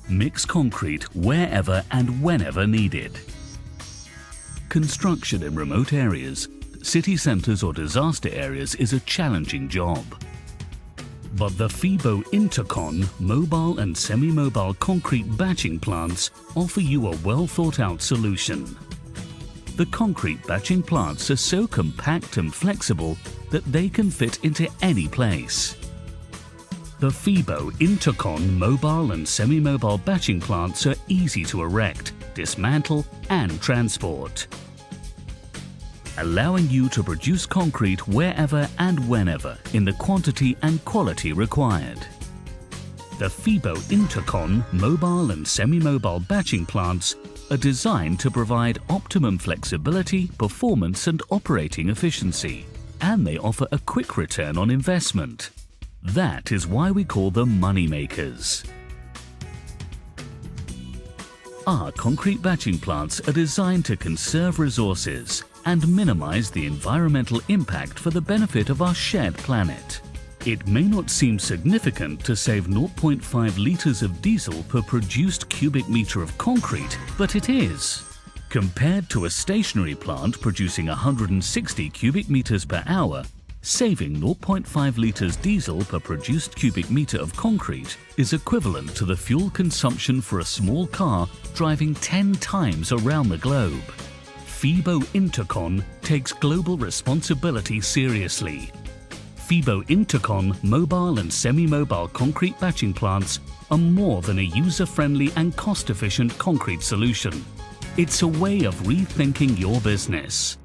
Mix concrete wherever and whenever needed. Construction in remote areas, city centres or disaster areas is a challenging job. But the Fibo Intercon mobile and semi-mobile concrete batching plants offer you a well-thought-out solution. The concrete batching plants are so compact and flexible that they can fit into any place. The Fibo Intercon mobile and semi-mobile batching plants are easy to erect, dismantle and transport, allowing you to produce concrete wherever and whenever in the quantity and quality required. The Fibo Intercon mobile and semi-mobile batching plants are designed to provide optimum flexibility, performance and operating efficiency, and they offer a quick return on investment. That is why we call them money makers. Our concrete batching plants are designed to conserve resources and minimize the environmental impact for the benefit of our shared planet. It may not seem significant to save 0.5 litres of diesel per produced cubic metre of concrete, but it is. Compared to a stationary plant producing 160 cubic metres per hour, saving 0.5 litres diesel per produced cubic metre of concrete is equivalent to the fuel consumption for a small car driving 10 times around the globe. Fibo Intercon takes global responsibility seriously. Fibo Intercon mobile and semi-mobile concrete batching plants are more than a user-friendly and cost-efficient concrete solution. It's a way of rethinking your business.